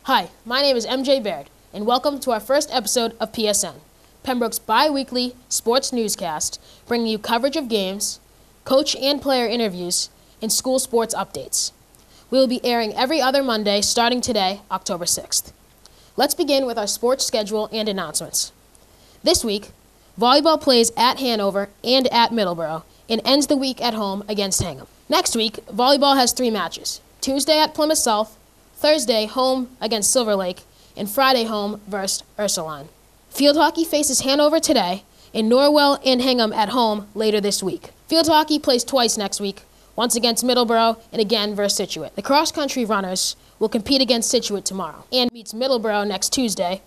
Hi, my name is MJ Baird, and welcome to our first episode of PSN, Pembroke's bi-weekly sports newscast, bringing you coverage of games, coach and player interviews, and school sports updates. We will be airing every other Monday starting today, October 6th. Let's begin with our sports schedule and announcements. This week, volleyball plays at Hanover and at Middleborough and ends the week at home against Hingham. Next week, volleyball has 3 matches: Tuesday at Plymouth South, Thursday home against Silver Lake, and Friday home versus Ursuline. Field hockey faces Hanover today, and Norwell and Hingham at home later this week. Field hockey plays twice next week, once against Middleborough and again versus Scituate. The cross-country runners will compete against Scituate tomorrow and meets Middleborough next Tuesday.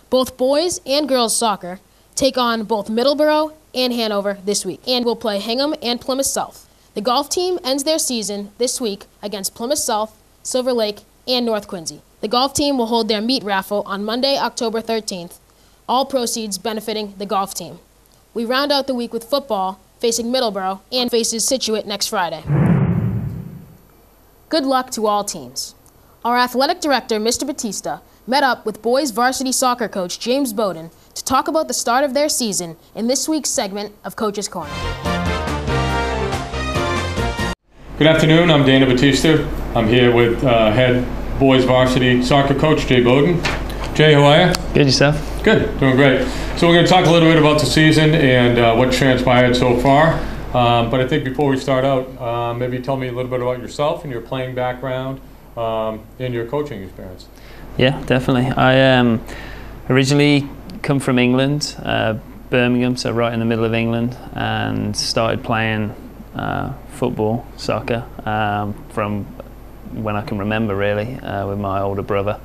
Both boys and girls soccer take on both Middleborough and Hanover this week and will play Hingham and Plymouth South. The golf team ends their season this week against Plymouth South, Silver Lake, and North Quincy. The golf team will hold their meat raffle on Monday, October 13th, all proceeds benefiting the golf team. We round out the week with football facing Middleborough and faces Scituate next Friday. Good luck to all teams. Our athletic director, Mr. Batista, met up with boys varsity soccer coach James Bowden to talk about the start of their season in this week's segment of Coach's Corner. Good afternoon, I'm Dana Batista. I'm here with head boys varsity soccer coach Jay Bowden. Jay, how are you? Good, yourself? Good, doing great. So we're going to talk a little bit about the season and what transpired so far. But I think before we start out, maybe tell me a little bit about yourself and your playing background and your coaching experience. Yeah, definitely. I originally come from England, Birmingham, so right in the middle of England, and started playing football, soccer, from when I can remember, really, with my older brother.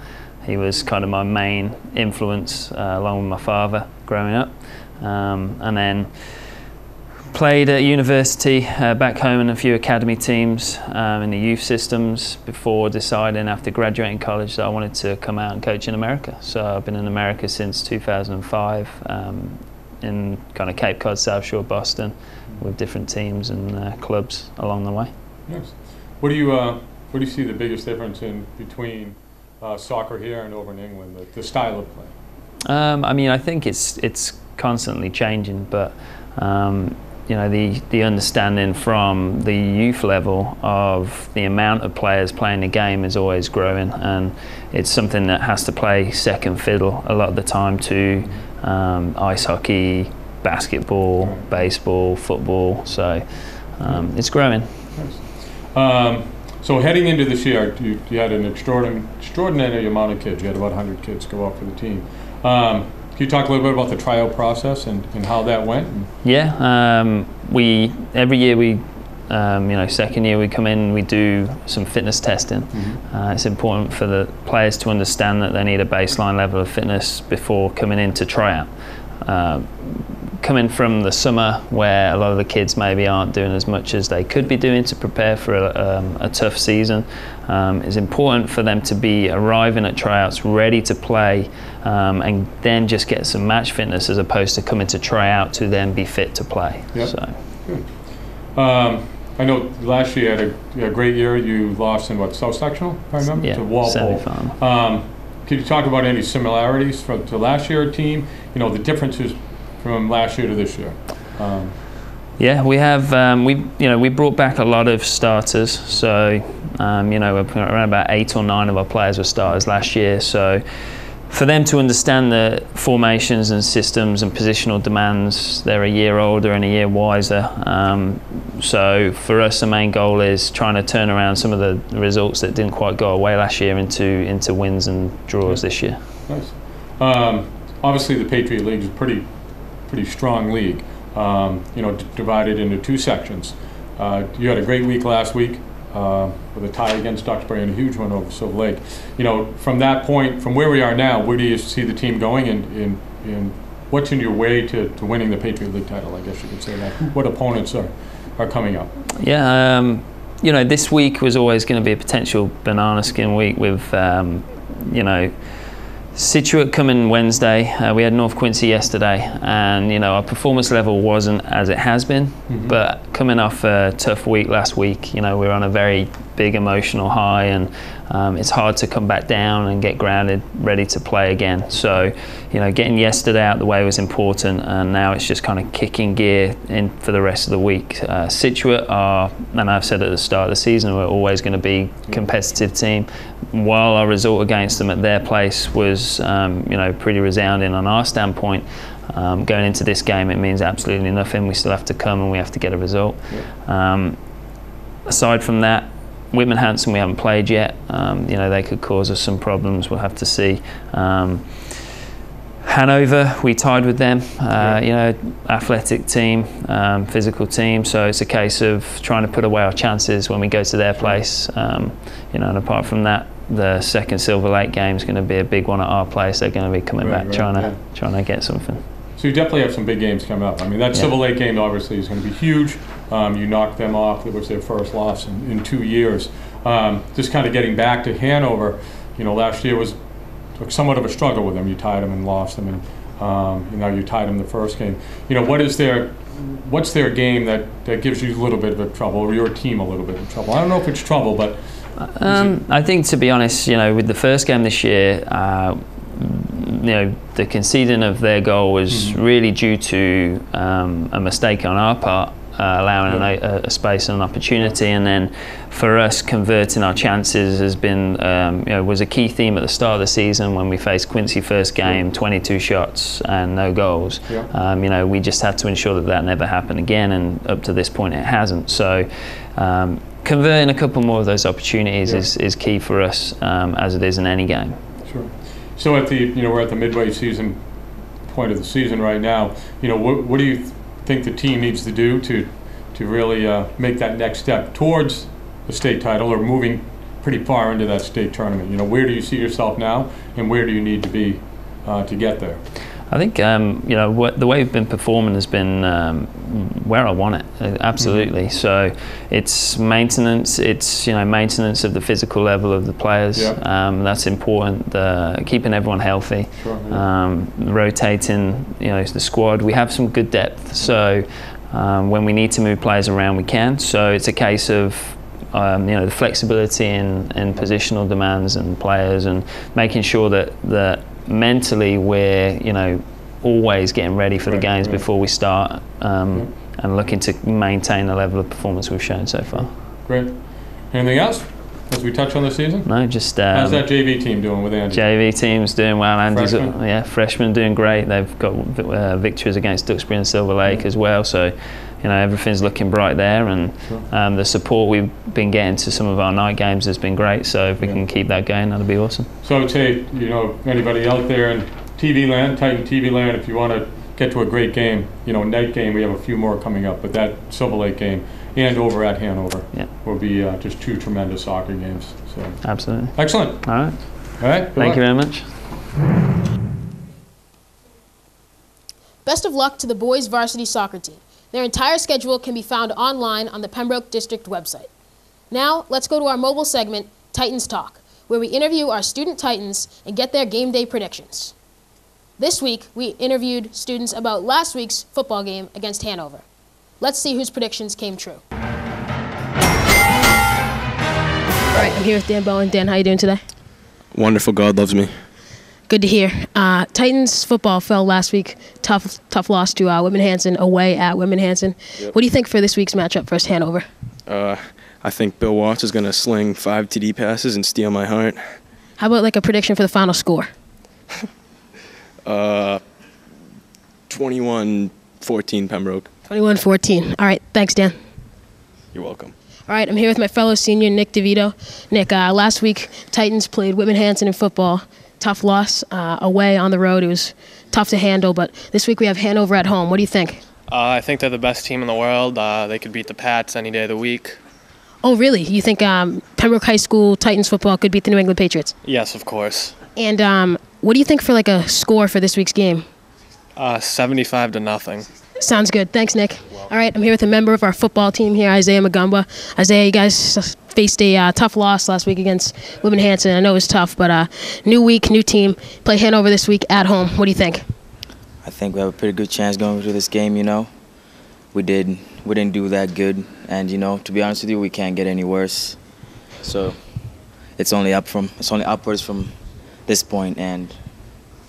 He was kind of my main influence, along with my father, growing up. And then played at university, back home in a few academy teams in the youth systems before deciding after graduating college that I wanted to come out and coach in America. So I've been in America since 2005, in kind of Cape Cod, South Shore, Boston, with different teams and clubs along the way. Nice. What do you see the biggest difference in between soccer here and over in England, the style of play? I mean, I think it's constantly changing, but you know, the understanding from the youth level of the amount of players playing the game is always growing, and it's something that has to play second fiddle a lot of the time to ice hockey, basketball, baseball, football. So it's growing. Nice. So heading into this year, you had an extraordinary amount of kids. You had about 100 kids go up for the team. Can you talk a little bit about the tryout process and how that went? Yeah, every year we, you know, second year we come in, we do some fitness testing. Mm-hmm. It's important for the players to understand that they need a baseline level of fitness before coming in to tryout. Coming from the summer where a lot of the kids maybe aren't doing as much as they could be doing to prepare for a tough season, it's important for them to be arriving at tryouts ready to play, and then just get some match fitness as opposed to coming to try out to then be fit to play. Yep. So. Good. I know last year you had a great year. You lost in South Sectional, if I remember, to Walpole. Could you talk about any similarities to last year's team? You know, the differences from last year to this year. Yeah, we have. We brought back a lot of starters. So you know, around about 8 or 9 of our players were starters last year. So for them to understand the formations and systems and positional demands, they're a year older and a year wiser. So for us, the main goal is trying to turn around some of the results that didn't quite go away last year into wins and draws this year. Nice. Obviously, the Patriot League is a pretty strong league. You know, divided into 2 sections. You had a great week last week with a tie against Duxbury and a huge one over Silver Lake. You know, from that point, from where we are now, where do you see the team going, and what's in your way to winning the Patriot League title? I guess you could say that. What opponents are coming up? Yeah, you know, this week was always going to be a potential banana skin week with, you know, Scituate coming Wednesday. We had North Quincy yesterday, and you know, our performance level wasn't as it has been. Mm-hmm. But coming off a tough week last week, you know, we were on a very big emotional high, and it's hard to come back down and get grounded, ready to play again. So, you know, getting yesterday out the way was important, and now it's just kind of kicking gear in for the rest of the week. Situate are, and I've said at the start of the season, we're always going to be a competitive team. While our result against them at their place was, you know, pretty resounding on our standpoint, going into this game, it means absolutely nothing. We still have to come and we have to get a result. Aside from that, Whitman Hanson we haven't played yet. You know, they could cause us some problems. We'll have to see. Hanover, we tied with them. You know, athletic team, physical team. So it's a case of trying to put away our chances when we go to their place. You know, and apart from that, the second Silver Lake game is going to be a big one at our place. They're going to be coming back trying to get something. So you definitely have some big games coming up. I mean, that Silver Lake game obviously is going to be huge. You knocked them off. It was their first loss in 2 years. Just kind of getting back to Hanover, you know, last year was somewhat of a struggle with them. You tied them and lost them, and you know, you tied them the first game. You know, what's their game that gives you a little bit of trouble, or your team a little bit of trouble? I don't know if it's trouble, but I think, to be honest, you know, with the first game this year, you know, the conceding of their goal was really due to a mistake on our part, allowing a space and an opportunity, and then for us, converting our chances has been, you know, was a key theme at the start of the season when we faced Quincy first game, 22 shots and no goals. You know, we just had to ensure that never happened again, and up to this point it hasn't. So converting a couple more of those opportunities is key for us, as it is in any game. Sure. So we're at the midway season point of the season right now. You know, what do you think the team needs to do to really make that next step towards the state title, or moving pretty far into that state tournament? You know, where do you see yourself now, and where do you need to be to get there? I think you know, the way we've been performing has been where I want it, absolutely. So it's maintenance. It's, you know, maintenance of the physical level of the players. That's important. Keeping everyone healthy. Rotating, you know, the squad. We have some good depth. So when we need to move players around, we can. So it's a case of you know, the flexibility in positional demands and players, and making sure that mentally we're, you know, always getting ready for the games before we start, and looking to maintain the level of performance we've shown so far. Great. Anything else as we touch on the season? No, just how's that JV team doing with Andy? JV team's doing well. Andy's freshman doing great. They've got victories against Duxbury and Silver Lake as well. So, you know, everything's looking bright there, and the support we've been getting to some of our night games has been great. So if we can keep that going, that'll be awesome. So I would say, you know, anybody out there in TV land, Titan TV land, if you want to get to a great game, you know, night game, we have a few more coming up, but that Silver Lake game and over at Hanover will be just two tremendous soccer games. So absolutely. Excellent. All right. Thank you very much. Best of luck to the boys varsity soccer team. Their entire schedule can be found online on the Pembroke District website. Now, let's go to our mobile segment, Titans Talk, where we interview our student Titans and get their game day predictions. This week, we interviewed students about last week's football game against Hanover. Let's see whose predictions came true. All right, I'm here with Dan Bowen. Dan, how you doing today? Wonderful. God loves me. Good to hear. Titans football fell last week. Tough loss to Whitman Hanson away at Whitman Hanson. Yep. What do you think for this week's matchup versus Hanover? I think Bill Watts is going to sling 5 TD passes and steal my heart. How about like a prediction for the final score? 21-14 Pembroke. 21-14. All right. Thanks, Dan. You're welcome. All right. I'm here with my fellow senior, Nick DeVito. Nick, last week, Titans played Whitman Hanson in football. Tough loss away on the road. It was tough to handle, but this week we have Hanover at home. What do you think? I think they're the best team in the world. They could beat the Pats any day of the week. Oh, really? You think Pembroke High School Titans football could beat the New England Patriots? Yes, of course. And what do you think for like a score for this week's game? 75-0. Sounds good. Thanks, Nick. All right, I'm here with a member of our football team here, Isaiah Magumba. Isaiah, you guys faced a tough loss last week against Whitman Hanson. I know it was tough, but new week, new team. Play Hanover this week at home. What do you think? I think we have a pretty good chance going through this game, you know. We didn't do that good, and, you know, to be honest with you, we can't get any worse. So it's only upwards from this point, and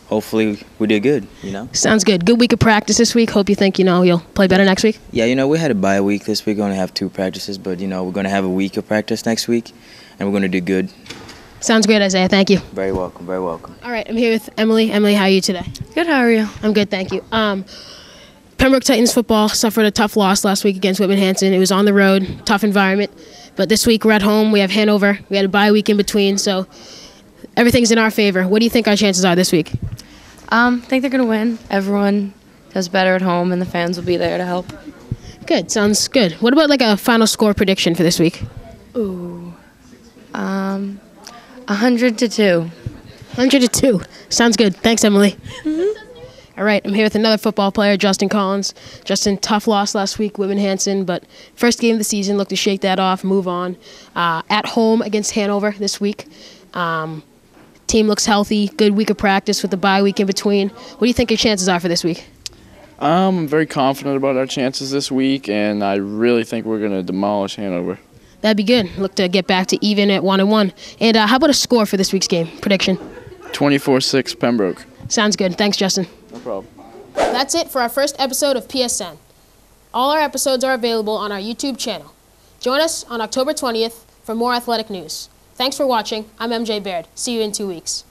hopefully we do good, you know? Sounds good. Good week of practice this week. Hope you think, you'll play better next week. Yeah, we had a bye week this week. We only have 2 practices, but, we're going to have a week of practice next week, and we're going to do good. Sounds great, Isaiah. Thank you. Very welcome, very welcome. All right, I'm here with Emily. Emily, how are you today? Good, how are you? I'm good, thank you. Pembroke Titans football suffered a tough loss last week against Whitman Hanson. It was on the road, tough environment. But this week we're at home. We have Hanover. We had a bye week in between, so everything's in our favor. What do you think our chances are this week? I think they're going to win. Everyone does better at home, and the fans will be there to help. Good, sounds good. What about like a final score prediction for this week? Ooh, 100-2. 100-2. Sounds good. Thanks, Emily. All right, I'm here with another football player, Justin Collins. Justin, tough loss last week, Whitman Hanson, but first game of the season, look to shake that off, move on. At home against Hanover this week. Team looks healthy, good week of practice with the bye week in between. What do you think your chances are for this week? I'm very confident about our chances this week, and I really think we're going to demolish Hanover. That'd be good. Look to get back to even at 1-1. And how about a score for this week's game? Prediction? 24-6 Pembroke. Sounds good. Thanks, Justin. No problem. That's it for our first episode of PSN. All our episodes are available on our YouTube channel. Join us on October 20th for more athletic news. Thanks for watching. I'm MJ Baird. See you in 2 weeks.